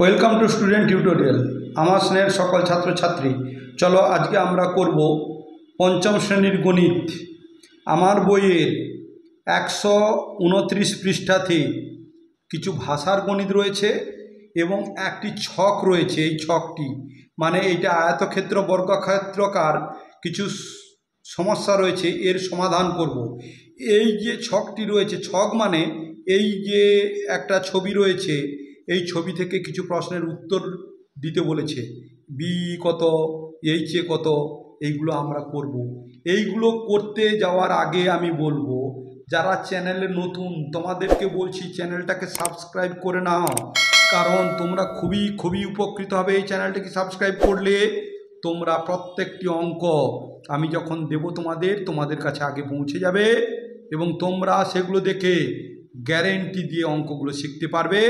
Welcome to student tutorial. আমার স্নেহের সকল ছাত্রছাত্রী, চলো আজকে আমরা করব পঞ্চম শ্রেণীর গণিত। আমার বইয়ের 129 পৃষ্ঠাতে কিছু ভাষার গণিত রয়েছে এবং একটি ছক রয়েছে। এই ছকটি মানে এইটা আয়তক্ষেত্র বর্গক্ষেত্রকার কিছু সমস্যা রয়েছে, এর সমাধান করব। এই যে ছকটি রয়েছে, ছক মানে এই যে একটা ছবি রয়েছে, এই ছবি থেকে কিছু প্রশ্নের উত্তর দিতে বলেছে। বি কত, এইচ এ কত, এইগুলো আমরা করব। এইগুলো করতে যাওয়ার আগে আমি বলবো, যারা চ্যানেলে নতুন তোমাদেরকে বলছি চ্যানেলটাকে সাবস্ক্রাইব করে নাও, কারণ তোমরা খুবই উপকৃত হবে এই চ্যানেলটাকে সাবস্ক্রাইব করলে। তোমরা প্রত্যেকটি অঙ্ক আমি যখন দেব তোমাদের কাছে আগে পৌঁছে যাবে এবং তোমরা সেগুলো দেখে গ্যারেন্টি দিয়ে অঙ্কগুলো শিখতে পারবে।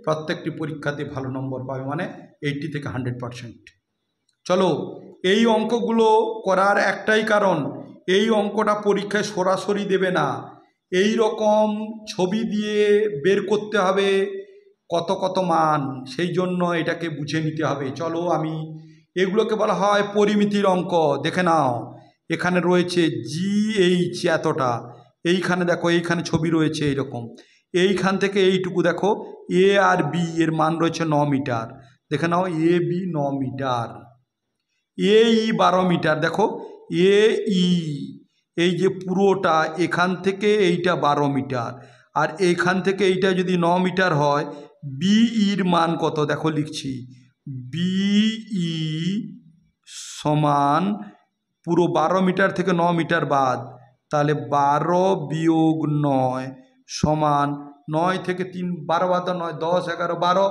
প্রত্যেকটি পরীক্ষাতে ভালো নম্বর পাবে, মানে 80 থেকে 100%। চলো, এই অঙ্কগুলো করার একটাই কারণ, এই অঙ্কটা পরীক্ষায় সরাসরি দেবে না, এই রকম ছবি দিয়ে বের করতে হবে কত কত মান, সেই জন্য এটাকে বুঝে নিতে হবে। চলো, আমি এগুলোকে বলা হয় পরিমিতির অঙ্ক। দেখে নাও, এখানে রয়েছে GH এতটা, এইখানে দেখো এইখানে ছবি রয়েছে এইরকম, এইখান থেকে এইটুকু দেখো এ আর বি এর মান রয়েছে 9 মিটার। দেখে নাও A B 9 metre, A E 12 metre. দেখো এ ই এই যে পুরোটা এখান থেকে এইটা 12 মিটার, আর এইখান থেকে এইটা যদি 9 মিটার হয়, বিইর মান কত দেখো লিখছি, বিই সমান পুরো 12 মিটার থেকে 9 মিটার বাদ, তাহলে 12 বিয়োগ 9 সমান 9 থেকে 3 12 বাদ 9 10 11 12,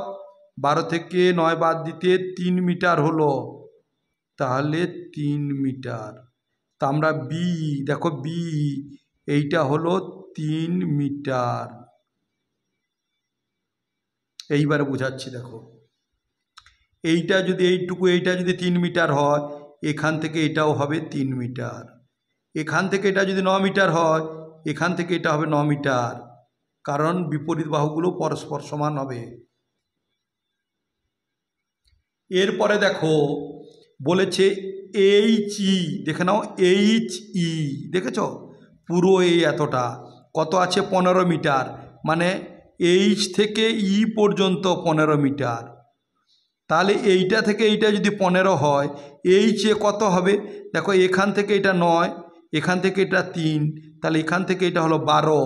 12 থেকে 9 বাদ দিতে 3 মিটার হলো, তাহলে 3 মিটার। তা আমরা বি দেখো বি এইটা হলো 3 মিটার। এইবারে বোঝাচ্ছি, দেখো এইটা যদি এইটুকু এইটা যদি 3 মিটার হয়, এখান থেকে এটাও হবে 3 মিটার। এখান থেকে এটা যদি 9 মিটার হয়, এখান থেকে এটা হবে 9 মিটার, কারণ বিপরীত বাহুগুলো পরস্পর সমান হবে। এরপরে দেখো বলেছে এইচ ই, দেখে নাও এইচ ই, দেখেছ পুরো এই এতটা কত আছে 15 মিটার, মানে এইচ থেকে ই পর্যন্ত 15 মিটার। তাহলে এইটা থেকে এইটা যদি 15 হয়, এইচ এ কত হবে দেখো, এখান থেকে এটা 9, এখান থেকে এটা 3, তাহলে এখান থেকে এটা হলো 12,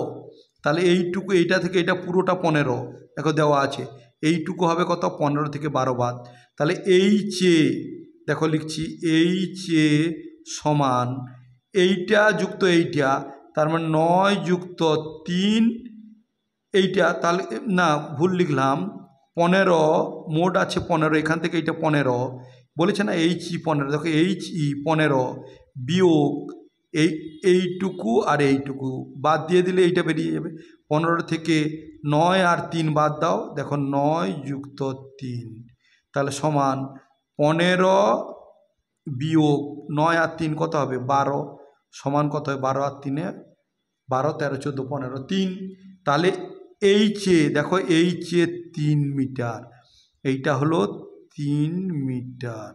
তাহলে এইটুকু এইটা থেকে এটা পুরোটা 15 দেখো দেওয়া আছে, এইটুকু হবে কত 15 থেকে 12 বাদ, তাহলে এইচ এ দেখো লিখছি এইচ এ সমান এইটা যুক্ত এইটা, তার মানে 9 যুক্ত 3 এইটা, তাহলে না ভুল লিখলাম 15, মোট আছে 15, এখান থেকে এইটা 15 বলেছে না, এইচ ই 15, দেখো এইচ ই 15 বিয়োগ এইটুকু আর এইটুকু বাদ দিয়ে দিলে এইটা বেরিয়ে যাবে, 15 থেকে 9 আর 3 বাদ দাও, দেখো 9 যুক্ত 3, তাহলে সমান 15 বিয়োগ 9 আর 3 কত হবে 12, সমান কত হবে 12 আর 3 12, 13 14 15 3, তাহলে এইচে দেখো এইচে 3 মিটার, এইটা হলো 3 মিটার।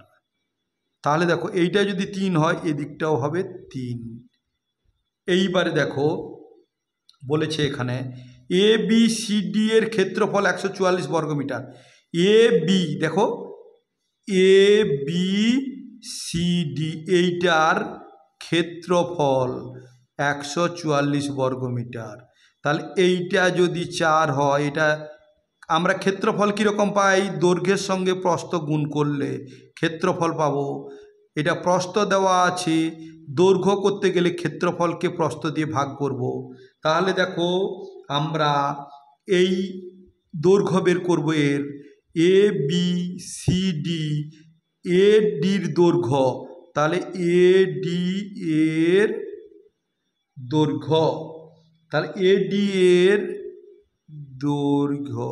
তাহলে দেখো এইটা যদি 3 হয়, এদিকটাও হবে 3। এইবারে দেখো বলেছে এখানে এ বি সি ডি এর ক্ষেত্রফল 144 বর্গমিটার। এ বি দেখো এ বি সি ডি এইটার ক্ষেত্রফল 144 বর্গমিটার। তাহলে এইটা যদি 4 হয়, এটা আমরা ক্ষেত্রফল কীরকম পাই, দৈর্ঘ্যের সঙ্গে প্রস্থ গুণ করলে ক্ষেত্রফল পাবো। এটা প্রস্থ দেওয়া আছে, দৈর্ঘ্য করতে গেলে ক্ষেত্রফলকে প্রস্থ দিয়ে ভাগ করব। তাহলে দেখো আমরা এই দৈর্ঘ্য বের করব এর, এ বি সি ডি, এ ডির দৈর্ঘ্য, তাহলে এ ডি এর দৈর্ঘ্য, তাহলে এ ডি এর দৈর্ঘ্য,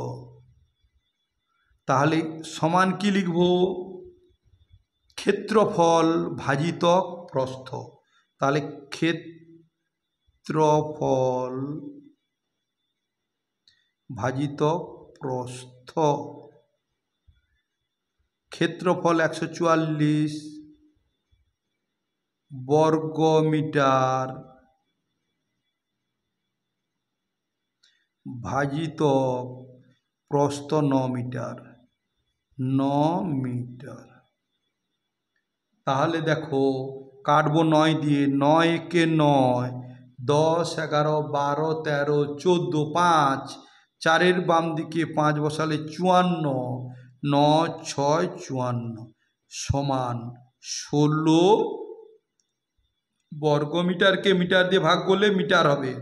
তাহলে সমান কি লিখব, ক্ষেত্রফল ভাজিত প্রস্থ, তাহলে ক্ষেত্রফল ভাজিত প্রস্থ ক্ষেত্রফল 144 বর্গ মিটার ভাজিত প্রস্থ 9 মিটার। 9 মিটার। তাহলে দেখো কাটবো 9 দিয়ে, 9 একে 9, 10, 11, 12, 13, 14, 5, 4-এর বাম দিকে 5 বসালে 54, 9, 6, 54 সমান 16 বর্গমিটারকে মিটার দিয়ে ভাগ করলে মিটার হবে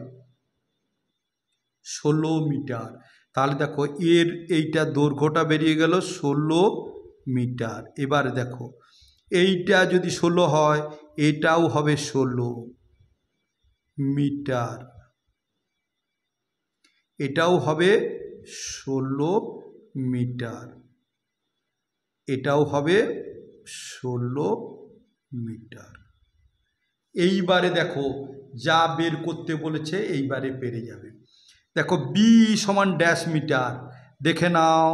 16 মিটার। তাহলে দেখো এর এইটা দৈর্ঘ্যটা বেরিয়ে গেল 16 মিটার। এবারে দেখো এইটা যদি 16 হয় এটাও হবে 16 মিটার, এটাও হবে 16 মিটার, এটাও হবে 16 মিটার। এইবারে দেখো যা বের করতে বলেছে এইবারে পেরে যাবে। দেখো বি সমান ড্যাশ মিটার, দেখে নাও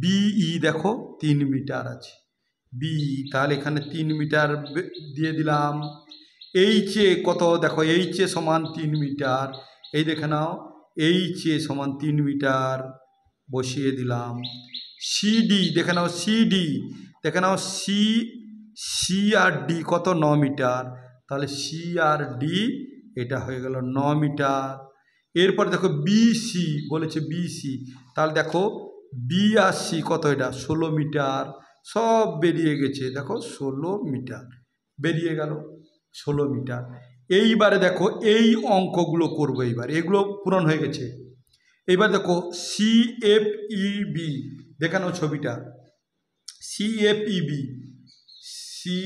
বিই দেখো 3 মিটার আছে বি, তাহলে এখানে 3 মিটার দিয়ে দিলাম। এইচে কত দেখো এইচে সমান 3 মিটার, এই দেখে নাও এইচে সমান 3 মিটার বসিয়ে দিলাম। সিডি দেখে নাও সিডি, দেখে নাও সি সি আর ডি কত 9 মিটার, তাহলে সি আর ডি এটা হয়ে গেল 9 মিটার। এরপরে দেখো বিসি বলেছে বিসি, তাহলে দেখো বি আর সি কত এটা 16 মিটার, সব বেরিয়ে গেছে দেখো 16 মিটার বেরিয়ে গেল 16 মিটার। এইবারে দেখো এই অঙ্কগুলো করবো, এইবার এগুলো পূরণ হয়ে গেছে। এইবার দেখো সিএফইবি দেখানো ছবিটা, সিএফইবি সি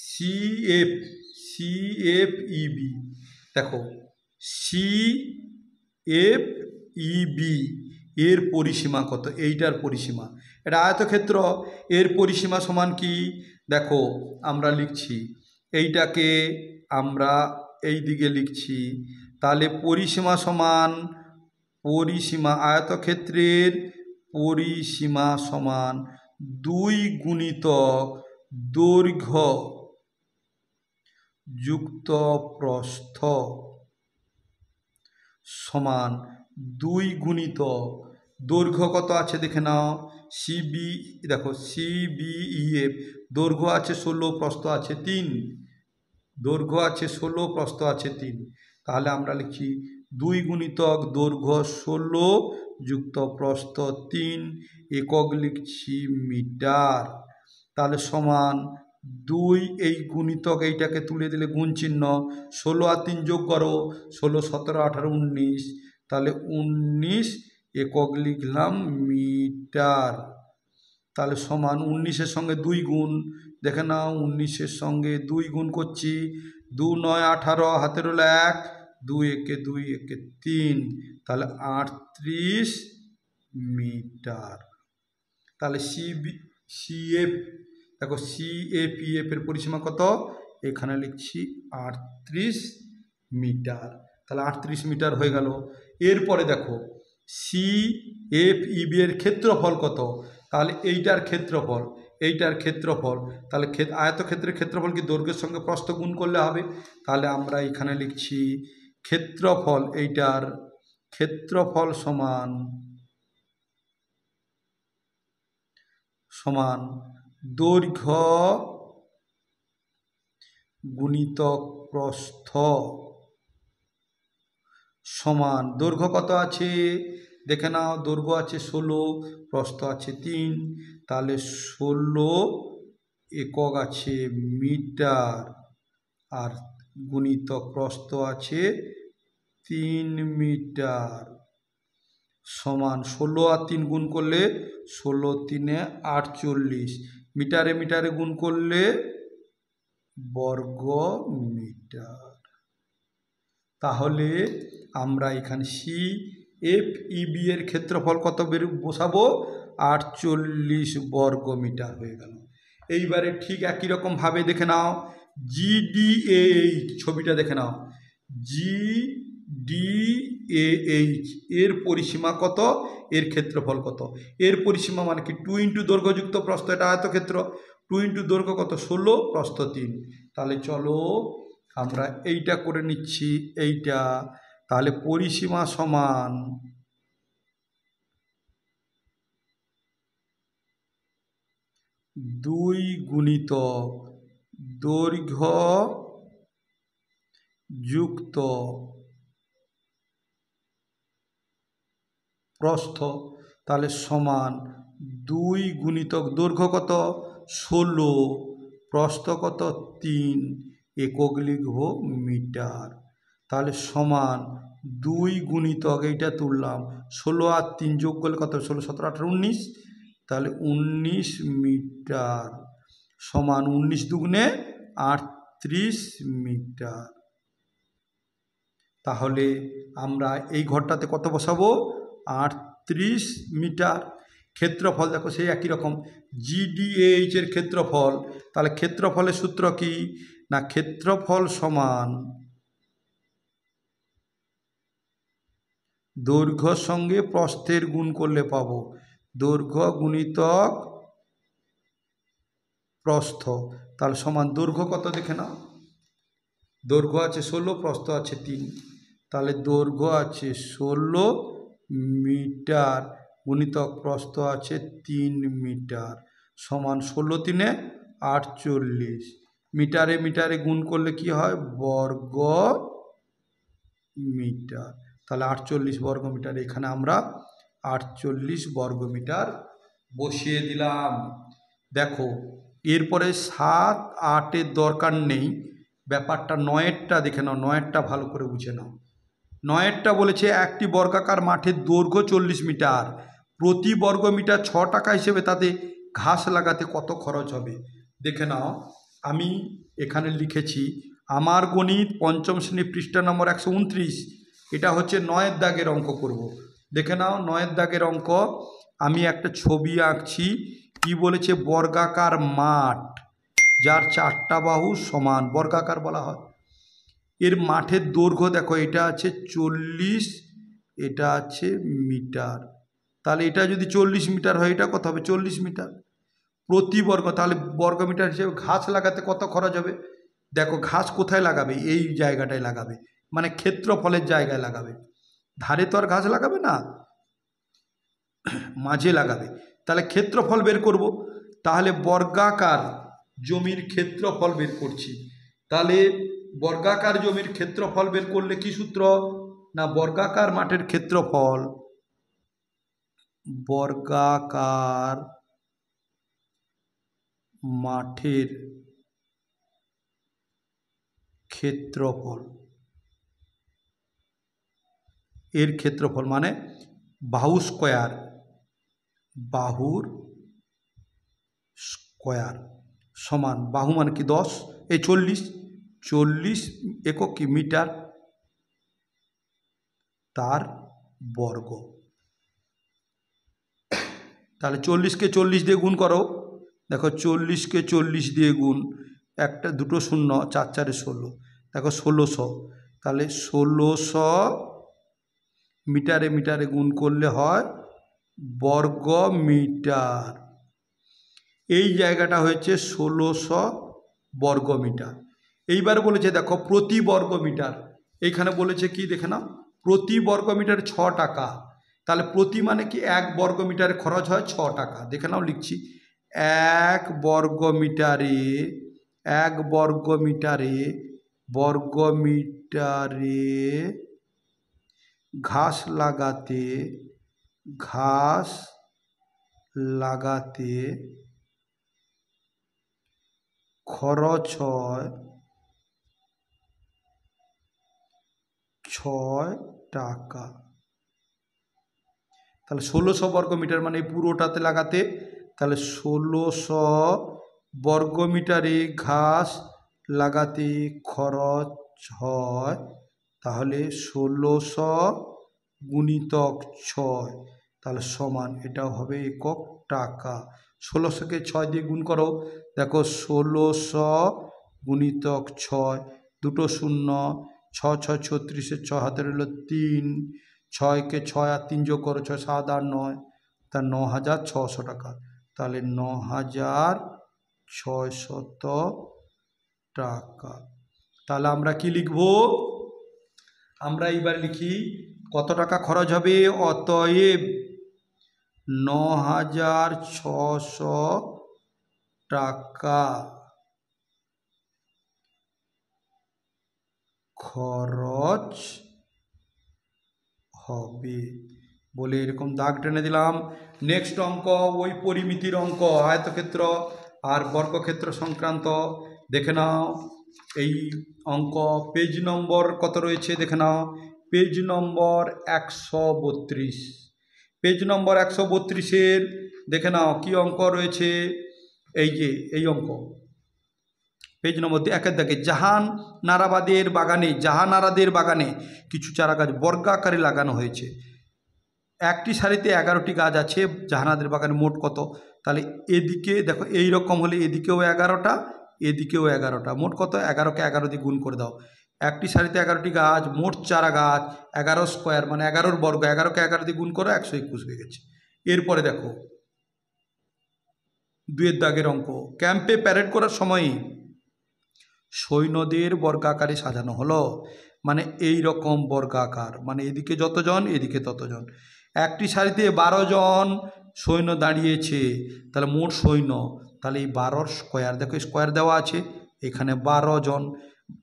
সিএফ সিএফইবি দেখো সিএফইবি এর পরিসীমা কত, এইটার পরিসীমা, এটা আয়তক্ষেত্র, এর পরিসীমা সমান কি দেখো আমরা লিখছি এইটাকে আমরা এই দিকে লিখছি, তাহলে পরিসীমা সমান পরিসীমা আয়তক্ষেত্রের পরিসীমা সমান 2 গুণিতক দৈর্ঘ্য যুক্ত প্রস্থ সমান 2 গুণিতক দৈর্ঘ্য কত আছে দেখে নাও সিবি, দেখো সিবিইএফ দৈর্ঘ্য আছে 16 প্রস্থ আছে 3, দৈর্ঘ্য আছে 16 প্রস্থ আছে 3, তাহলে আমরা লিখি 2 গুণিতক দৈর্ঘ্য 16 যুক্ত প্রস্থ 3, একক লিখছি মিটার, তাহলে সমান 2 এই গুণিতক এইটাকে তুলে দিলে গুণ চিহ্ন, 16 আর 3 যোগ করো 16, 17, 18, 19, তাহলে 19 একক লিখলাম মিটার, তাহলে সমান 19-এর সঙ্গে 2 গুণ, দেখে নাও 19-এর সঙ্গে 2 গুণ করছি, 2 9 18, হাতের হলো 1, 2 একে 2 একে 3, তাহলে 38 মিটার। তাহলে সিএফ দেখো সিএপিএফ এর পরিসীমা কত, এখানে লিখছি 38 মিটার, তাহলে 38 মিটার হয়ে গেল। এরপরে দেখো সিএফইবি এর ক্ষেত্রফল কত, তাহলে এইটার ক্ষেত্রফল, এইটার ক্ষেত্রফল, তাহলে আয়তক্ষেত্রের ক্ষেত্রফল কি দৈর্ঘ্যের সঙ্গে প্রস্থ গুণ করলে হবে, তাহলে আমরা এখানে লিখছি ক্ষেত্রফল, এইটার ক্ষেত্রফল সমান সমান দৈর্ঘ্য গুণিতক প্রস্থ সমান, দৈর্ঘ্য কত আছে দেখে নাও দৈর্ঘ্য আছে 16, প্রস্থ আছে 3, তাহলে 16 একক আছে মিটার, আর গুণিতক প্রস্থ আছে 3 মিটার সমান 16 আর 3 গুণ করলে 16 3 48, মিটারে মিটারে গুণ করলে বর্গ মিটার। তাহলে আমরা এখানে সিএফইবি এর ক্ষেত্রফল কত বসাবো 48 বর্গ মিটার হয়ে গেল। এইবারে ঠিক একই রকম ভাবে দেখে নাও জিডিএইচ ছবিটা দেখে নাও DAH এর পরিসীমা কত, এর ক্ষেত্রফল কত। এর পরিসীমা মানে কি 2 ইন্টু দৈর্ঘ্যযুক্ত প্রস্থ, এটা আয়তক্ষেত্র, 2 ইন্টু দৈর্ঘ্য কত 16, প্রস্থ 3। তাহলে চলো আমরা এইটা করে নিচ্ছি, এইটা। তাহলে পরিসীমা সমান 2 গুণিতক দৈর্ঘ্য যুক্ত প্রস্থ, তাহলে সমান 2 গুণিতক দৈর্ঘ্য কত 16, প্রস্থ কত 3, একক লিখব মিটার। তাহলে সমান 2 গুণিতক, এইটা তুললাম 16 আর 3 যোগ করলে কত 16, 17, 18, 19, তাহলে 19 মিটার সমান 19 দুগুণে 38 মিটার। তাহলে আমরা এই ঘরটাতে কত বসাবো 38 মিটার। ক্ষেত্রফল দেখো সেই একই রকম, GDH এর ক্ষেত্রফল। তাহলে ক্ষেত্রফলের সূত্র কি না, ক্ষেত্রফল সমান দৈর্ঘ্যর সঙ্গে প্রস্থের গুণ করলে পাবো, দৈর্ঘ্য গুণিতক প্রস্থ। তাহলে সমান দৈর্ঘ্য কত দেখে নাও, দৈর্ঘ্য আছে 16, প্রস্থ আছে 3, তাহলে দৈর্ঘ্য আছে 16 মিটার গুণিতক প্রস্থ আছে 3 মিটার সমান 16 3 48, মিটারে মিটারে গুণ করলে কি হয় বর্গ মিটার। তাহলে 48 বর্গ মিটার, এখানে আমরা 48 বর্গ মিটার বসিয়ে দিলাম। দেখো এরপরে 7 8-এর দরকার নেই, ব্যাপারটা 9-এরটা দেখে নাও, 9-এরটা ভালো করে বুঝে নাও। 9-এরটা বলেছে একটি বর্গাকার মাঠের দৈর্ঘ্য 40 মিটার, প্রতি বর্গ মিটার 6 টাকা হিসেবে তাতে ঘাস লাগাতে কত খরচ হবে। দেখে নাও, আমি এখানে লিখেছি আমার গণিত পঞ্চম শ্রেণী পৃষ্ঠা নম্বর 129, এটা হচ্ছে 9-এর দাগের অঙ্ক করব। দেখে নাও 9-এর দাগের অঙ্ক, আমি একটা ছবি আঁকছি। কি বলেছে, বর্গাকার মাঠ যার 4টা বাহু সমান, বর্গাকার বলা হয়। এর মাঠের দৈর্ঘ্য দেখো, এটা আছে 40, এটা আছে মিটার। তাহলে এটা যদি 40 মিটার হয়, এটা কত হবে 40 মিটার প্রতি বর্গ। তাহলে বর্গ মিটার হিসেবে ঘাস লাগাতে কত খরচ হবে। দেখো ঘাস কোথায় লাগাবে, এই জায়গাটায় লাগাবে, মানে ক্ষেত্রফলের জায়গায় লাগাবে, ধারে তো আর ঘাস লাগাবে না, মাঝে লাগাবে। তাহলে ক্ষেত্রফল বের করব, তাহলে বর্গাকার জমির ক্ষেত্রফল বের করছি। তাহলে বর্গাকার জমির ক্ষেত্রফল বের করলে কি সূত্র না, বর্গাকার মাঠের ক্ষেত্রফল, বর্গাকার মাঠের ক্ষেত্রফল, এর ক্ষেত্রফল মানে বাহু স্কয়ার, বাহুর স্কয়ার সমান, বাহু মানে কি 10, এই 40 একক কি মিটার, তার বর্গ। তাহলে 40-কে 40 দিয়ে গুণ করো, দেখো 40-কে 40 দিয়ে গুণ, একটা দুটো শূন্য, 4 4 16, দেখো 1600। তাহলে 1600 মিটারে মিটারে গুণ করলে হয় বর্গ মিটার। এই জায়গাটা হয়েছে 1600 বর্গ মিটার। এইবার বলেছে দেখো প্রতি বর্গ মিটার, এইখানে বলেছে কি দেখে নাও, প্রতি বর্গ মিটার 6 টাকা। তাহলে প্রতি মানে কি 1 বর্গ মিটারে খরচ হয় 6 টাকা। দেখে নাও লিখছি, 1 বর্গ মিটারে, 1 বর্গ মিটারে, বর্গ মিটারে ঘাস লাগাতে, ঘাস লাগাতে খরচ হয় 6 টাকা। তাহলে 1600 বর্গ মিটার মানে পুরোটাতে লাগাতে, তাহলে 1600 বর্গ মিটারে ঘাস লাগাতে খরচ হয়, তাহলে 1600 গুণিতক 6, তাহলে সমান এটাও হবে একক টাকা। 1600-কে 6 দিয়ে গুণ করো, দেখো 1600 গুণিতক 6, দুটো শূন্য, ছয় 36, 6 হাতে রইল 3, 6কে 6 আর 3 যোগ করো, 6 7 8 9, তা 9600 টাকা। তাহলে 9600 টাকা। তাহলে আমরা কি লিখব? আমরা এইবার লিখি কত টাকা খরচ হবে। অতএব 9600 টাকা খরচ হবে বলে এরকম দাগ টেনে দিলাম। নেক্সট অঙ্ক, ওই পরিমিতির অঙ্ক, আয়তক্ষেত্র আর বর্গক্ষেত্র সংক্রান্ত। দেখে নাও এই অঙ্ক পেজ নম্বর কত রয়েছে দেখে নাও। পেজ নম্বর 132। পেজ নম্বর 132-এর দেখে নাও কি অঙ্ক রয়েছে। এই যে এই অঙ্ক পেজ নম্বর 1-এর দাগে জাহানারাদের বাগানে কিছু চারা গাছ বর্গাকারে লাগানো হয়েছে। একটি সারিতে 11টি গাছ আছে জাহানাদের বাগানে। মোট কত? তাহলে এদিকে দেখো এই রকম হলে এদিকেও 11টা, এদিকেও 11টা, মোট কত? 11কে 11 দিয়ে গুণ করে দাও। একটি সারিতে 11টি গাছ, মোট চারা গাছ 11 স্কোয়ার মানে 11 বর্গ, 11কে 11 দিয়ে গুণ করো, 121 হয়ে গেছে। এরপরে দেখো 2-এর দাগের অঙ্ক, ক্যাম্পে প্যারেড করার সময় সৈন্যদের বর্গাকারে সাজানো হলো। মানে এই রকম বর্গাকার, মানে এদিকে যতজন এদিকে ততজন। একটি সারিতে 12 জন সৈন্য দাঁড়িয়েছে, তাহলে মোট সৈন্য, তাহলে এই 12 স্কোয়ার, দেখো স্কোয়ার দেওয়া আছে, এখানে 12 জন,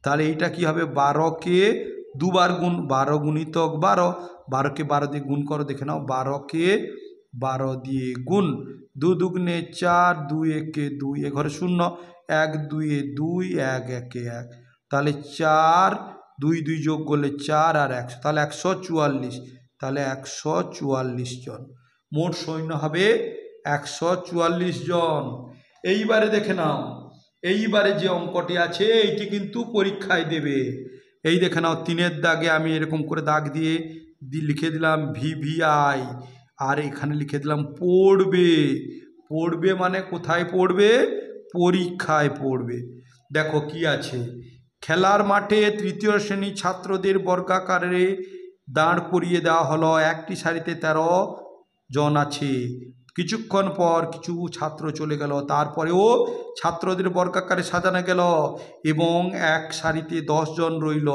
তাহলে এইটা কি হবে? 12কে দুবার গুণ, 12 গুণিতক 12, 12কে 12 দিয়ে গুণ করো, দেখে নাও 12কে 12 দিয়ে গুণ, 2 দুগুণে 4, 2 একে 2, এ ঘরে 0, 1 2 2, 1 1 1, তাহলে 4 2 2 যোগ করলে 4 আর 100, তাহলে 144, তাহলে 144 জন মোট সৈন্য হবে 144 জন। এইবারে দেখে নাও, এইবারে যে অঙ্কটি আছে এইটি কিন্তু পরীক্ষায় দেবে। এই দেখে নাও 3-এর দাগে আমি এরকম করে দাগ দিয়ে লিখে দিলাম VVI, আর এখানে লিখে দিলাম পড়বে। পড়বে মানে কোথায় পড়বে? পরীক্ষায় পড়বে। দেখো কি আছে, খেলার মাঠে 3য় শ্রেণীর ছাত্রদের বর্গাকারে দাঁড় করিয়ে দেওয়া হলো। একটি সারিতে 13 জন আছে। কিছুক্ষণ পর কিছু ছাত্র চলে গেল, তারপরেও ছাত্রদের বর্গাকারে সাজানো গেল এবং এক সারিতে 10 জন রইল।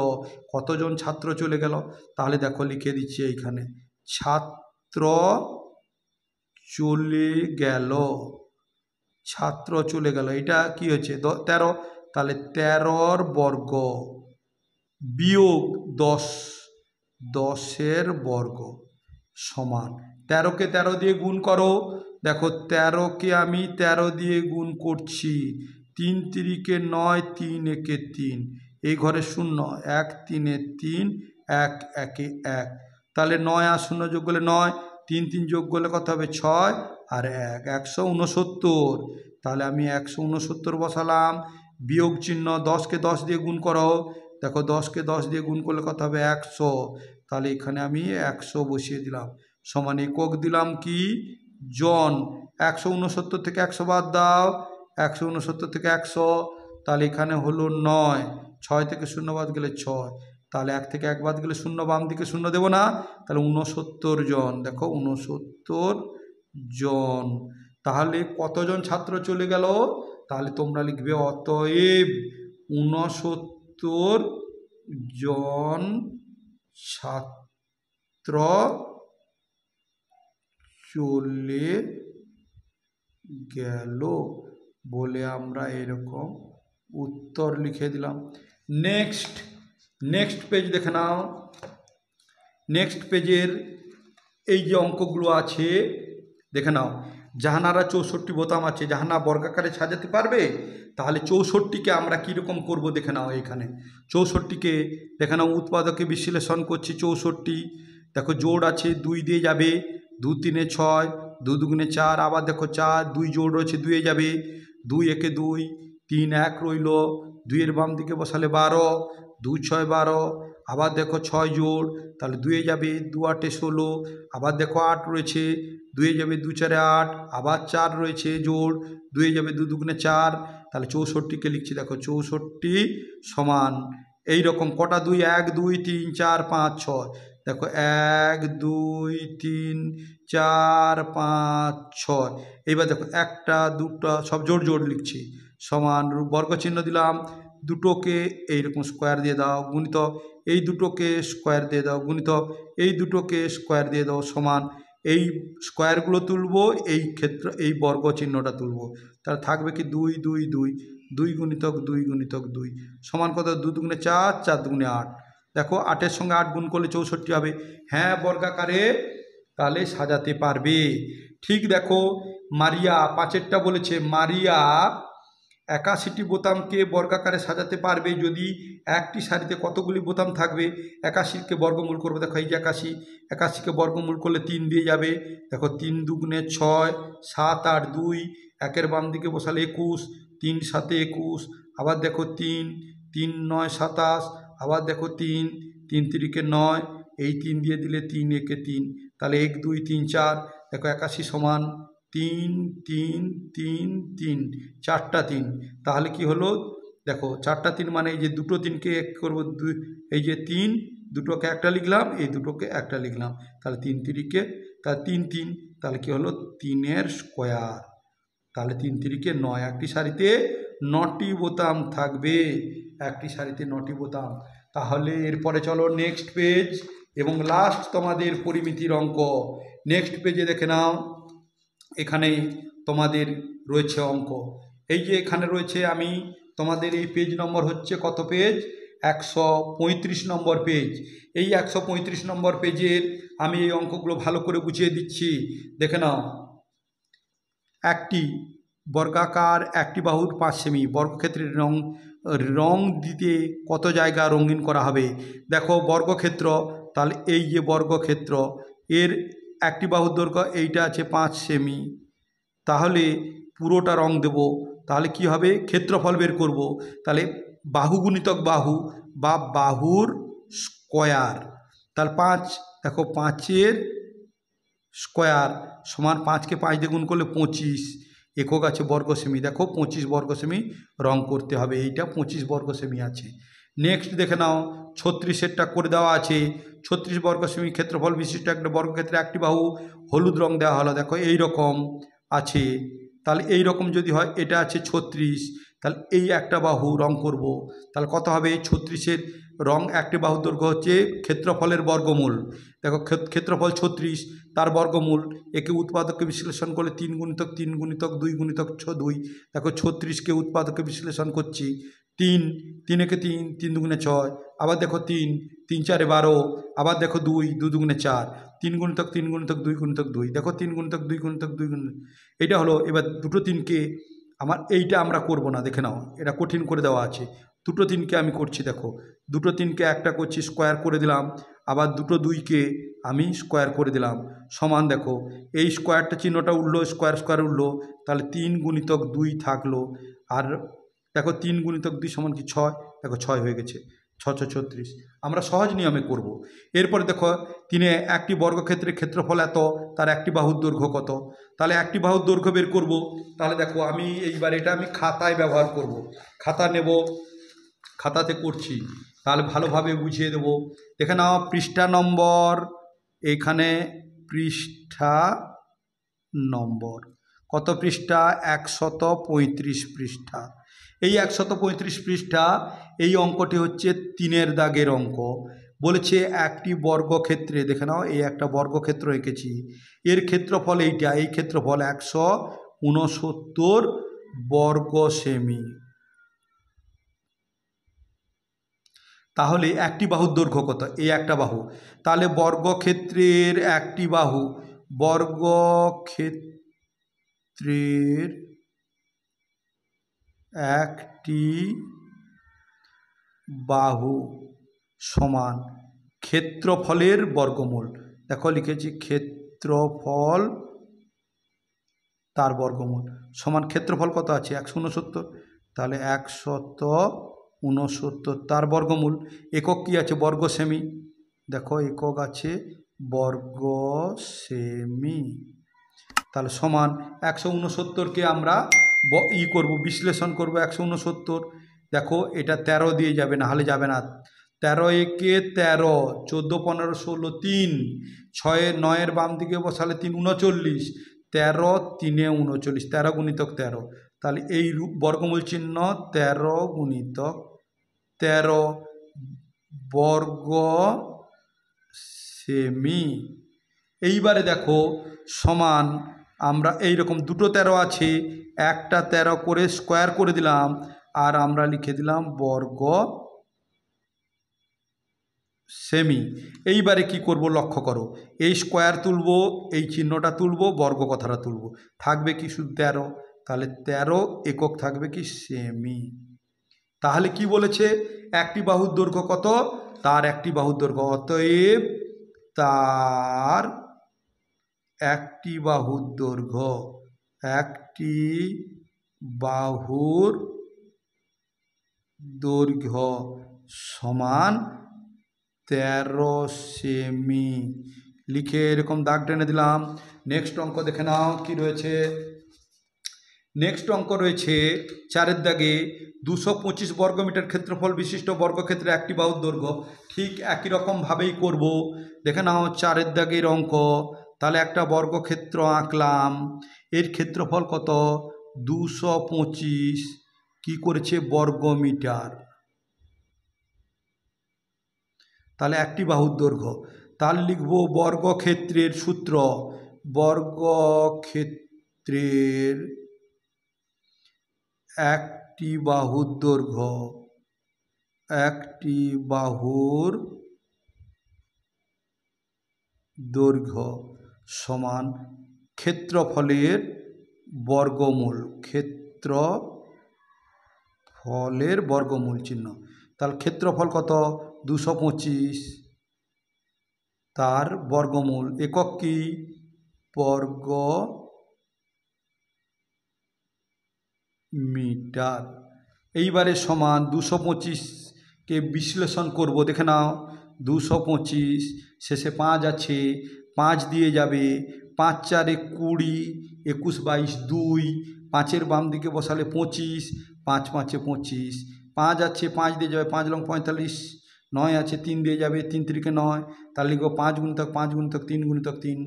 কতজন ছাত্র চলে গেল? তাহলে দেখো লিখে দিচ্ছি এইখানে, ছাত্র চলে গেল, ছাত্র চলে গেল, এটা কি হচ্ছে 13, তাহলে 13 বর্গ বিয়োগ 10, 10 বর্গ সমান 13কে 13 দিয়ে গুণ করো। দেখো 13কে আমি 13 দিয়ে গুণ করছি, 3 3-কে 9, 3 1-এ 3, এই ঘরে 0, 1 3-এ 3, 1 1-এ 1, তাহলে 9 আর 0 যোগ করলে 9, 3 3 যোগ করলে কত হবে? 6 আর 1 169, তাহলে আমি 169 বসালাম, বিয়োগ চিহ্ন, 10কে 10 দিয়ে গুণ করো, দেখো 10কে 10 দিয়ে গুণ করলে কত হবে? 100, তাহলে এখানে আমি 100 বসিয়ে দিলাম, সমান একক দিলাম কি? জন। 169 থেকে 100 বাদ দাও, 169 থেকে 100, তাহলে এখানে হলো 9, 6 থেকে 0 বাদ গেলে 6, তাহলে 1 থেকে 1 বাদ গেলে 0, বাম দিকে 0 দেবো না, তাহলে 69 জন। দেখো 69 জন। তাহলে কতজন ছাত্র চলে গেল? তাহলে তোমরা লিখবে অতএব 69 জন ছাত্র চলে গেল বলে আমরা এরকম উত্তর লিখে দিলাম। নেক্সট পেজ দেখে নাও। নেক্সট পেজের এই যে অঙ্কগুলো আছে দেখে নাও। জাহানারা 64 বোতাম আছে, জাহানা বর্গাকারে সাজাতে পারবে? তাহলে 64কে আমরা কীরকম করব দেখে নাও। এখানে 64কে দেখে নাও, উৎপাদকে বিশ্লেষণ করছি। 64 দেখো জোড় আছে, 2 দিয়ে যাবে, 2 3-এ 6, 2 2-গুণে 4, আবার দেখো 4 2 জোড় রয়েছে, 2-এ যাবে, 2 1-এ 2, 3 1 রইল, 2-এর বাম দিকে বসালে 12, 2 6 12, আবার দেখো 6 জোড়, তাহলে 2-এ যাবে, 2 8-এ 16, আবার দেখো 8 রয়েছে, 2-এ যাবে, 2 4-এ 8, আবার 4 রয়েছে জোড়, 2-এ যাবে, 2 2-গুণে 4, তাহলে 64কে লিখছি। দেখো 64 সমান এই রকম কটা দুই, 1 2 3 4 5 6, দেখো 1 2 3 4 5 6। এইবার দেখো একটা দুটো সব জোড় জোড় লিখছি, সমান বর্গ চিহ্ন দিলাম, দুটোকে এইরকম স্কোয়ার দিয়ে দাও, গুণিতক এই দুটোকে স্কোয়ার দিয়ে দাও, গুণিতক এই দুটোকে স্কোয়ার দিয়ে দাও, সমান এই স্কোয়ারগুলো তুলবো, এই ক্ষেত্র এই বর্গ চিহ্নটা তুলবো, তাহলে থাকবে কি 2 2 2, 2 গুণিতক 2 গুণিতক 2 সমান কত, 2 দুগুণে 4, 4 দুগুণে 8। দেখো 8-এর সঙ্গে 8 গুণ করলে 64 হবে। হ্যাঁ বর্গাকারে তাহলে সাজাতে পারবে। ঠিক দেখো মারিয়া 5-এরটা বলেছে, মারিয়া 81টি বোতামকে বর্গাকারে সাজাতে পারবে যদি একটি সারিতে কতগুলি বোতাম থাকবে। 81কে বর্গমূল করবে, দেখো এই যে 81, 81কে বর্গমূল করলে 3 দিয়ে যাবে, দেখো 3 দুগুণে 6, 7 8 2, একের বাম দিকে বসালে 21, 3 7 21, আবার দেখো 3 3 9 27, আবার দেখো 3 3 3 9, এই 3 দিয়ে দিলে 3 1 3, তাহলে 1 2 3 4, দেখো 81 সমান 3 3 3 3, 4টা 3, তাহলে কি হলো, দেখো 4টা 3 মানে এই যে দুটো 3কে এক করবো, এই যে 3 দুটোকে একটা লিখলাম, এই দুটোকে একটা লিখলাম, তাহলে 3 3কে, তাহলে 3 3, তাহলে কি হলো 3-এর স্কোয়ার, তাহলে 3 3কে 9, একটি সারিতে 9টি বোতাম থাকবে, একটি সারিতে 9টি বোতাম। তাহলে এরপরে চলো নেক্সট পেজ এবং লাস্ট তোমাদের পরিমিতির অঙ্ক। নেক্সট পেজে দেখে নাও, এখানে তোমাদের রয়েছে অঙ্ক, এই যে এখানে রয়েছে, আমি তোমাদের এই পেজ নম্বর হচ্ছে কত পেজ, 135 নম্বর পেজ। এই 135 নম্বর পেজের আমি এই অঙ্কগুলো ভালো করে বুঝিয়ে দিচ্ছি, দেখে নাও। একটি বর্গাকার একটি বাহুর 5 সেমি, বর্গক্ষেত্রের রং দিতে কত জায়গা রঙিন করা হবে। দেখো বর্গক্ষেত্র, তাহলে এই যে বর্গক্ষেত্র, এর একটি বাহুর দৈর্ঘ্য এইটা আছে 5 সেমি, তাহলে পুরোটা রং দেব, তাহলে কি হবে, ক্ষেত্রফল বের করব, তাহলে বাহু গুণিতক বাহু বা বাহুর স্কোয়ার, তাহলে 5, দেখো 5-এর স্কোয়ার সমান 5কে 5 দিয়ে গুণ করলে 25, একক আছে বর্গ সেমি, দেখো 25 বর্গ সেমি রং করতে হবে, এইটা 25 বর্গ সেমি আছে। নেক্সট দেখে নাও 36-এরটা করে দেওয়া আছে, 36 বর্গ সেমি ক্ষেত্রফল বিশিষ্ট একটা বর্গক্ষেত্রে একটি বাহু হলুদ রং দেওয়া হলো, দেখো এই রকম আছে, তাহলে এই রকম যদি হয়, এটা আছে 36, তাহলে এই একটা বাহু রং করব, তাহলে কত হবে, 36-এর রং একটি বাহুর দৈর্ঘ্য হচ্ছে ক্ষেত্রফলের বর্গমূল, দেখো ক্ষেত্রফল 36, তার বর্গমূল, একে উৎপাদককে বিশ্লেষণ করলে 3 গুণিতক 3 গুণিতক 2 গুণিতক 2, দেখো 36কে উৎপাদককে বিশ্লেষণ করছি, 3 3 একে 3 3 দুগুণে 6, আবার দেখো 3 3 4 12, আবার দেখো 2 2 দুগুণে 4, 3 গুণিতক 3 গুণিতক 2 গুণিতক 2, দেখো 3 গুণিতক 2 গুণিতক 2 গুণিতক, এটা হলো। এবার দুটো 3কে আমার এইটা আমরা করব না, দেখে নাও এটা কঠিন করে দেওয়া আছে, দুটো 3কে আমি করছি, দেখো দুটো 3কে একটা করছি স্কোয়ার করে দিলাম, আবার দুটো 2কে আমি স্কোয়ার করে দিলাম, সমান দেখো এই স্কোয়ারটা চিহ্নটা উঠলো, স্কোয়ার স্কোয়ার উঠলো, তাহলে 3 গুণিতক 2 থাকলো, আর দেখো 3 গুণিতক 2 সমান কি 6, দেখো 6 হয়ে গেছে, 6 6 36, আমরা সহজ নিয়মে করব। এরপরে দেখো 3-এ একটি বর্গক্ষেত্রের ক্ষেত্রফল এত, তার একটি বাহুর দৈর্ঘ্য কত, তাহলে একটি বাহুর দৈর্ঘ্য বের করব, তাহলে দেখো আমি এইবার এটা আমি খাতায় ব্যবহার করব, খাতা নেব, খাতাতে করছি, তাহলে ভালোভাবে বুঝিয়ে দেবো। দেখে নাও পৃষ্ঠা নম্বর, এখানে পৃষ্ঠা নম্বর কত পৃষ্ঠা, 135 পৃষ্ঠা। এই 135 পৃষ্ঠা, এই অঙ্কটি হচ্ছে 3-এর দাগের অঙ্ক, বলেছে একটি বর্গক্ষেত্রে, দেখে নাও এই একটা বর্গক্ষেত্র এঁকেছি, এর ক্ষেত্রফল এইটা, এই ক্ষেত্রফল 169 বর্গ সেমি, তাহলে একটি বাহুর দৈর্ঘ্য কত, এই একটা বাহু, তাহলে বর্গক্ষেত্রের একটি বাহু, বর্গক্ষেত্রের একটি বাহু সমান ক্ষেত্রফলের বর্গমূল, দেখো লিখেছি ক্ষেত্রফল তার বর্গমূল সমান ক্ষেত্রফল কত আছে 169, তাহলে 169 তার বর্গমূল, একক কি আছে বর্গ সেমি, দেখো একক আছে বর্গ সেমি, তাহলে সমান 169কে আমরা করব, বিশ্লেষণ করব 169, দেখো এটা 13 দিয়ে যাবে, না হলে যাবে না। 13 একে 13, 14 15 16 3, 6 9-এর বাম দিকে বসালে 3 39, 13 3 39, 13 গুণিতক 13। তাহলে এই বর্গমূল চিহ্ন 13 গুণিতক 13 বর্গ সেমি। এইবারে দেখো সমান, আমরা এইরকম দুটো 13 আছে, একটা 13 করে স্কোয়ার করে দিলাম, আর আমরা লিখে দিলাম বর্গ সেমি। এইবারে কি করব লক্ষ্য করো, এই স্কোয়ার তুলব, এই চিহ্নটা তুলব, বর্গ কথাটা তুলব, থাকবে কি শুধু 13। তাহলে 13 একক থাকবে কি সেমি। তাহলে কি বলেছে, একটি বাহুর দৈর্ঘ্য কত, তার একটি বাহুর দৈর্ঘ্য, অতএব তার একটি বাহুর দৈর্ঘ্য, একটি বাহুর দৈর্ঘ্য সমান 13 সেমি। লিখে এরকম দাগ টেনে দিলাম। নেক্সট অঙ্ক দেখে নাও কি রয়েছে। নেক্সট অঙ্ক রয়েছে 4-এর দাগে 225 বর্গমিটার ক্ষেত্রফল বিশিষ্ট বর্গক্ষেত্রে একটি বাহুর দৈর্ঘ্য। ঠিক একই রকমভাবেই করব। দেখে নাও 4-এর দাগের অঙ্ক। তাহলে একটা বর্গক্ষেত্র আঁকলাম, এর ক্ষেত্রফল কত, 225 কি করেছে বর্গমিটার। তাহলে একটি বাহুর দৈর্ঘ্য, তাহলে লিখব বর্গক্ষেত্রের সূত্র, বর্গক্ষেত্রের একটি বাহুর দৈর্ঘ্য, একটি বাহুর দৈর্ঘ্য সমান ক্ষেত্রফলের বর্গমূল, ক্ষেত্রফলের বর্গমূল চিহ্ন। তাহলে ক্ষেত্রফল কত 225, তার বর্গমূল, একক কি বর্গ মিটার। এইবারে সমান 225কে বিশ্লেষণ করব। দেখে নাও 225 শেষে 5 আছে, 5 দিয়ে যাবে, 5 4 20, 21 22 2, 5-এর বাম দিকে বসালে 25, 5 5 25, 5 আছে 5 দিয়ে যাবে, 5 লং 45, 9 আছে 3 দিয়ে যাবে, 3 3 9, তাহলে লিখব 5 গুণিতক 5 গুণিতক 3 গুণিতক 3।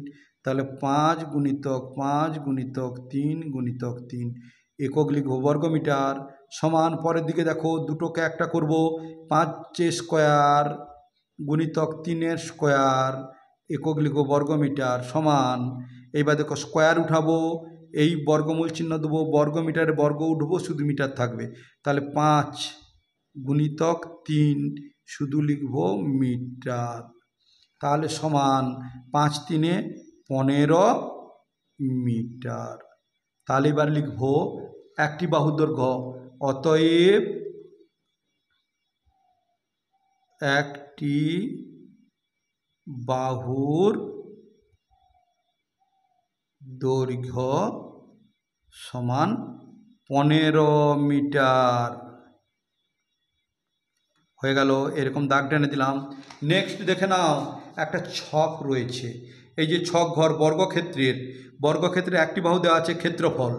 তাহলে 5 গুণিতক 5 গুণিতক 3 গুণিতক 3 একক লিখব বর্গমিটার সমান। পরের দিকে দেখো দুটোকে একটা করব, 5 স্কোয়ার গুণিতক 3 স্কোয়ার একক লিখব বর্গমিটার সমান। এইবার দেখো স্কোয়ার উঠাবো, এই বর্গমূল চিহ্ন দেবো, বর্গমিটারে বর্গ উঠবো, শুধু মিটার থাকবে। তাহলে 5 গুণিতক 3 শুধু লিখব মিটার। তাহলে সমান 5 3 15 মিটার। তাহলে এবার লিখব একটি বাহুর দৈর্ঘ্য, অতএব একটি বাহুর দৈর্ঘ্য সমান 15 মিটার। হয়ে গেল, এরকম দাগ টেনে দিলাম। নেক্সট দেখে নাও একটা ছক রয়েছে, এই যে ছক ঘর বর্গক্ষেত্রে একটি বাহু দেওয়া আছে ক্ষেত্রফল।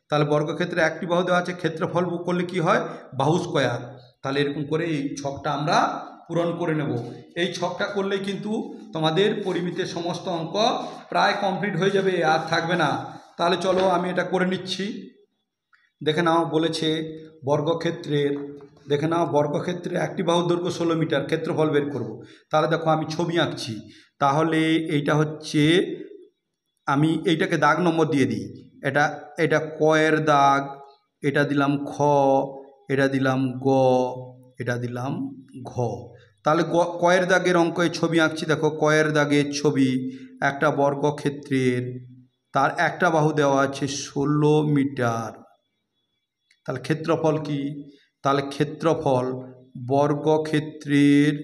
তাহলে বর্গক্ষেত্রে একটি বাহু দেওয়া আছে ক্ষেত্রফল করলে কি হয় বাহু স্কোয়ার। তাহলে এরকম করে এই ছকটা আমরা পূরণ করে নেব। এই ছকটা করলেই কিন্তু তোমাদের পরিমিতের সমস্ত অঙ্ক প্রায় কমপ্লিট হয়ে যাবে, আর থাকবে না। তাহলে চলো আমি এটা করে নিচ্ছি। দেখে নাও বলেছে বর্গক্ষেত্রের, দেখে নাও বর্গক্ষেত্রে একটি বাহুর দৈর্ঘ্য 16 মিটার, ক্ষেত্রফল বের করব। তাহলে দেখো আমি ছবি আঁকছি, তাহলে এইটা হচ্ছে, আমি এইটাকে দাগ নম্বর দিয়ে দিই। এটা কয়ের দাগ, এটা দিলাম খ, এটা দিলাম গ, এটা দিলাম ঘ। তাহলে কয়ের দাগের অঙ্কে ছবি আঁকছি। দেখো কয়ের দাগের ছবি, একটা বর্গক্ষেত্রের, তার একটা বাহু দেওয়া আছে 16 মিটার। তাহলে ক্ষেত্রফল কি, তাহলে ক্ষেত্রফল বর্গক্ষেত্রের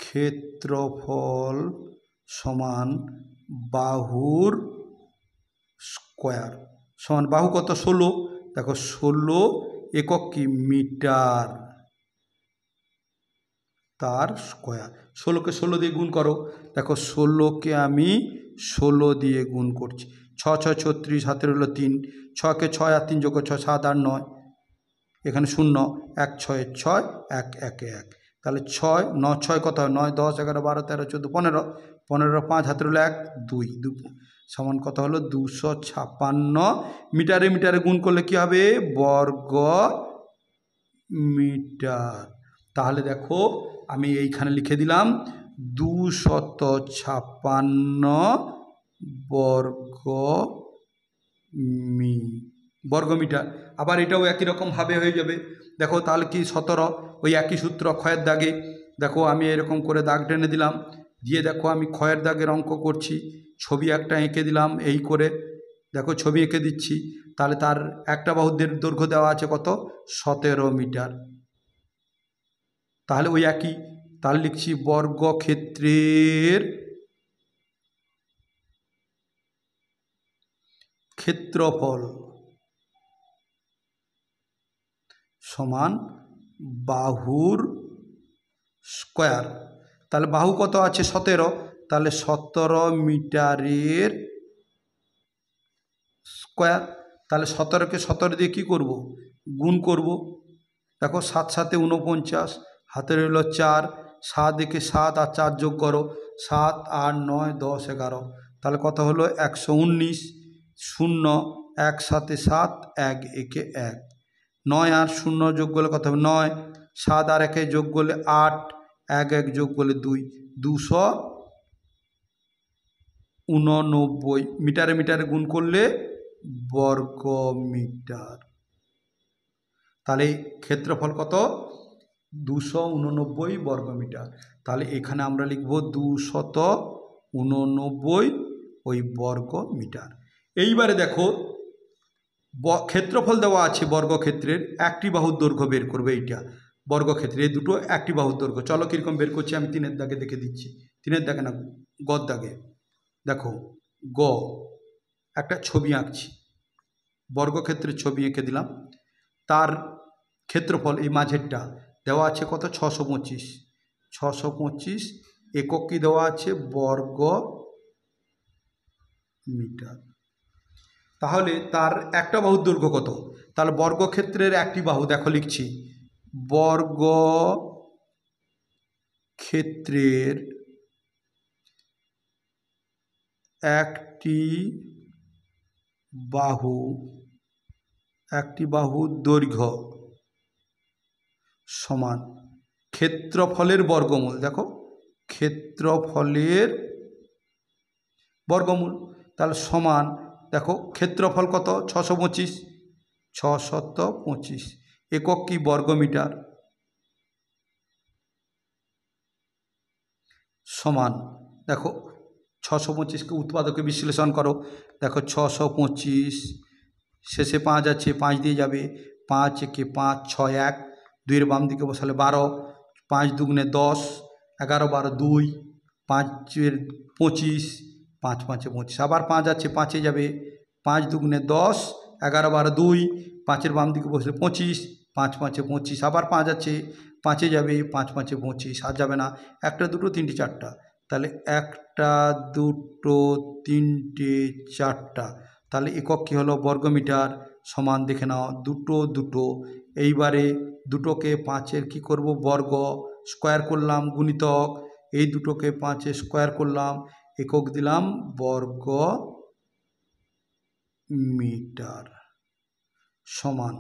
ক্ষেত্রফল সমান বাহুর স্কোয়ার সমান বাহু কত 16, দেখো 16 একক কি মিটার, তার স্কোয়ার। 16কে 16 দিয়ে গুণ করো, দেখো 16কে আমি 16 দিয়ে গুণ করছি। ছয় 36, হাতের হলো 3, 6কে 6 আর 3 যোগ 6, 7 আর 9, এখানে 0, 1 6 6, 1 1 1, তাহলে 6 9 6 কত হয় 9 10 11 12 13 14 15, 15 5 হাতের হলো 1 2 2 সমান কত হলো 256 মিটারে মিটারে গুণ করলে কি হবে বর্গ মিটার। তাহলে দেখো আমি এইখানে লিখে দিলাম 256 বর্গমিটার। আবার এটাও একই রকমভাবে হয়ে যাবে। দেখো তাহলে কি 17, ওই একই সূত্র ক্ষয়ের দাগে। দেখো আমি এরকম করে দাগ টেনে দিলাম, দিয়ে দেখো আমি ক্ষয়ের দাগের অঙ্ক করছি, ছবি একটা এঁকে দিলাম এই করে। দেখো ছবি এঁকে দিচ্ছি, তাহলে তার একটা বাহুর দৈর্ঘ্য দেওয়া আছে কত 17 মিটার। তাহলে ওই একই, তাহলে লিখছি বর্গক্ষেত্রের ক্ষেত্রফল সমান বাহুর স্কয়ার। তাহলে বাহু কত আছে 17, তাহলে 17 মিটারের স্কয়ার। তাহলে 17কে 17 দিয়ে কী করব গুণ করব। দেখো 7 7 49, হাতের হলো 4, 7 একে 7 আর 4 যোগ করো, 7 8 9 10 11, তাহলে কত হলো 119, 0 1 7 7 1 একে 1, 9 আর 0 যোগ করলে কত হবে 9, 7 আর 1 যোগ করলে 8, 1 1 যোগ করলে 2, 289 মিটারে মিটারে গুণ করলে বর্গ মিটার। তাহলে ক্ষেত্রফল কত 289 বর্গ মিটার। তাহলে এখানে আমরা লিখব 289 ওই বর্গ মিটার। এইবারে দেখো ক্ষেত্রফল দেওয়া আছে বর্গক্ষেত্রের, একটি বাহুর দৈর্ঘ্য বের করবে। এইটা বর্গক্ষেত্রে এই দুটো একটি বাহুর দৈর্ঘ্য। চলো কীরকম বের করছি আমি 3-এর দাগে দেখে দিচ্ছি। 3-এর দাগে না, গর দাগে। দেখো গ একটা ছবি আঁকছি, বর্গক্ষেত্রের ছবি এঁকে দিলাম। তার ক্ষেত্রফল এই মাঝেরটা দেওয়া আছে কত 625, 625 একক কি দেওয়া আছে বর্গ মিটার। তাহলে তার একটা বাহুর দৈর্ঘ্য কত, তাহলে বর্গক্ষেত্রের একটি বাহু দেখো লিখছি, বর্গক্ষেত্রের একটি বাহুর দৈর্ঘ্য সমান ক্ষেত্রফলের বর্গমূল। দেখো ক্ষেত্রফলের বর্গমূল, তাহলে সমান দেখো ক্ষেত্রফল কত 625, 625 একক কি বর্গমিটার সমান দেখো 625কে উৎপাদকে বিশ্লেষণ করো। দেখো 625 শেষে 5 আছে, 5 দিয়ে যাবে, 5 একে 5 6 1, 2-এর বাম দিকে বসালে 12, 5 দুগুণে 10, 11 12 2, 5-এর 25, 5 5-এ 25, আবার 5 আছে 5-এ যাবে, 5 দুগুণে 10, 11 12 2, 5-এর বাম দিকে বসলে 25, 5 5-এ 25, আবার 5 আছে 5-এ যাবে, 5 5-এ 25, আর যাবে না, একটা দুটো তিনটে চারটা, তাহলে একটা দুটো তিনটে চারটা, তাহলে একক কী হলো বর্গমিটার সমান দেখে নাও দুটো দুটো। এইবারে দুটোকে 5-এর কী করব বর্গ স্কোয়ার করলাম গুণিতক, এই দুটোকে 5-এ স্কোয়ার করলাম, একক দিলাম বর্গ মিটার সমান।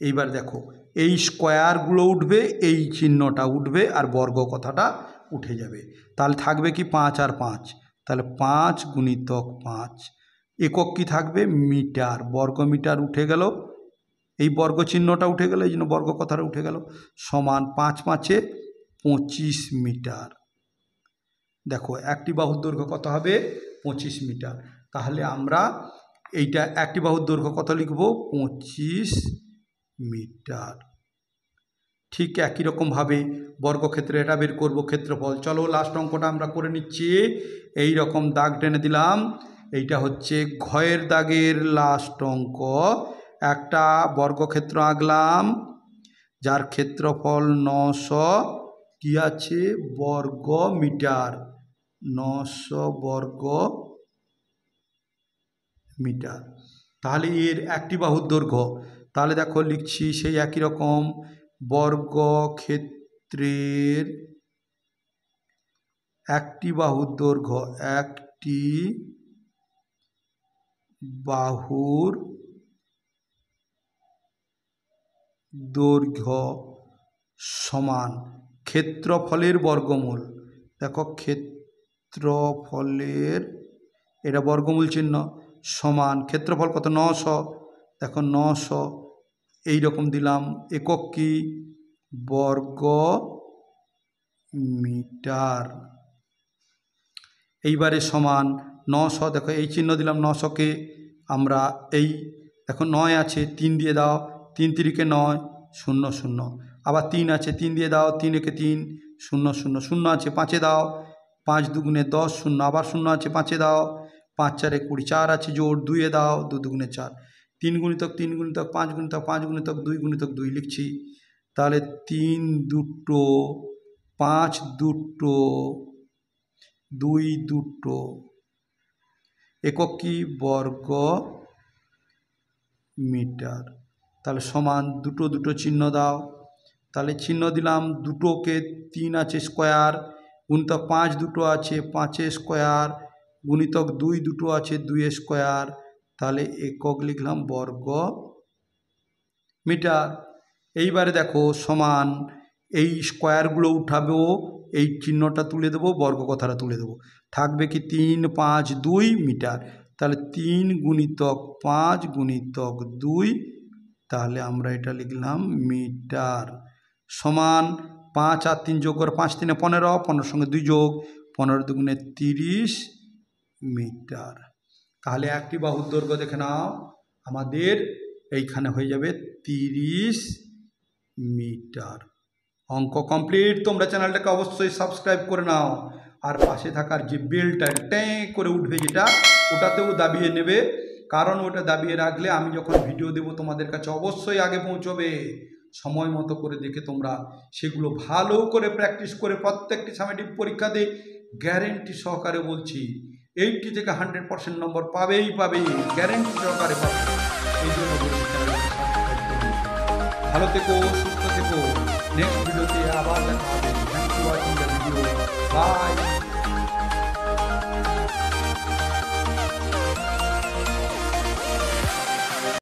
এইবার দেখো এই স্কোয়ারগুলো উঠবে, এই চিহ্নটা উঠবে, আর বর্গ কথাটা উঠে যাবে। তাহলে থাকবে কি 5 আর 5, তাহলে 5 গুণিতক 5, একক কি থাকবে মিটার, বর্গ মিটার উঠে গেল, এই বর্গ চিহ্নটা উঠে গেল, এই জন্য বর্গ কথাটা উঠে গেল, সমান 5 5-এ 25 মিটার। দেখো একটি বাহুর দৈর্ঘ্য কত হবে 25 মিটার। তাহলে আমরা এইটা একটি বাহুর দৈর্ঘ্য কত লিখব 25 মিটার। ঠিক একই রকমভাবে বর্গক্ষেত্রে এটা বের করব ক্ষেত্রফল। চলো লাস্ট অঙ্কটা আমরা করে নিচ্ছি। এই রকম দাগ টেনে দিলাম, এইটা হচ্ছে ঘয়ের দাগের লাস্ট অঙ্ক। একটা বর্গক্ষেত্র আঁকলাম যার ক্ষেত্রফল 900 কি আছে বর্গ মিটার, 900 বর্গ মিটার। তাহলে এর একটি বাহুর দৈর্ঘ্য, তাহলে দেখো লিখছি সেই একই রকম, বর্গক্ষেত্রের একটি বাহুর দৈর্ঘ্য, একটি বাহুর দৈর্ঘ্য সমান ক্ষেত্রফলের বর্গমূল। দেখো ক্ষেত্রফলের, এটা বর্গমূল চিহ্ন, সমান ক্ষেত্রফল কত, 900, দেখো 900 এইরকম দিলাম, একক কি, বর্গ মিটার। এইবারে সমান 900, দেখো এই চিহ্ন দিলাম 900কে আমরা, এই দেখো 9 আছে 3 দিয়ে দাও, 3 3 9, 0 0, আবার 3 আছে 3 দিয়ে দাও, 3 একে 3, 0 0, 0 আছে 5-এ দাও, 5 2 10, 0, আবার 0 আছে 5-এ দাও, 5 4 20, 4 আছে জোড়, 2-এ দাও, 2 2 4, 3 গুণিতক 3 গুণিতক 5 গুণিতক 5 গুণিতক 2 গুণিতক 2 লিখছি। তাহলে 3 2 5 2 2 2, একক কি, বর্গ মিটার। তাহলে সমান দুটো দুটো চিহ্ন দাও, তাহলে চিহ্ন দিলাম, দুটোকে 3 আছে স্কোয়ার, গুণিতক 5 দুটো আছে 5 স্কোয়ার, গুণিতক 2 দুটো আছে 2 স্কোয়ার, তাহলে একক লিখলাম বর্গ মিটার। এইবারে দেখো সমান, এই স্কোয়ারগুলো উঠাবো, এই চিহ্নটা তুলে দেবো, বর্গ কথাটা তুলে দেবো, থাকবে কি 3 5 2 মিটার। তাহলে 3 গুণিতক 5 গুণিতক 2, তাহলে আমরা এটা লিখলাম মিটার, সমান 5 আর 3 যোগ করে 5 3 15, 15 সঙ্গে 2 যোগ, 15 2 30 মিটার। তাহলে একটি বাহুর দৈর্ঘ্য দেখে নাও আমাদের এইখানে হয়ে যাবে 30 মিটার। অঙ্ক কমপ্লিট। তোমরা চ্যানেলটাকে অবশ্যই সাবস্ক্রাইব করে নাও, আর পাশে থাকার যে বেলটা ট্যাঁ করে উঠবে যেটা, ওটাতেও দাবিয়ে নেবে, কারণ ওটা দাবিয়ে রাখলে আমি যখন ভিডিও দেব তোমাদের কাছে অবশ্যই আগে পৌঁছবে। সময় মতো করে দেখে তোমরা সেগুলো ভালো করে প্র্যাকটিস করে প্রত্যেকটি সামেটিক পরীক্ষাতে গ্যারেন্টি সহকারে বলছি 80 থেকে 100% নম্বর পাবেই পাবে, গ্যারেন্টি সহকারে পাবে। এই জন্য বলছি চ্যানেলটাকে সাবস্ক্রাইব করুন। ভালো থেকো, সুস্থ থেকো, নেক্সট ভিডিওতে আবার দেখা হবে।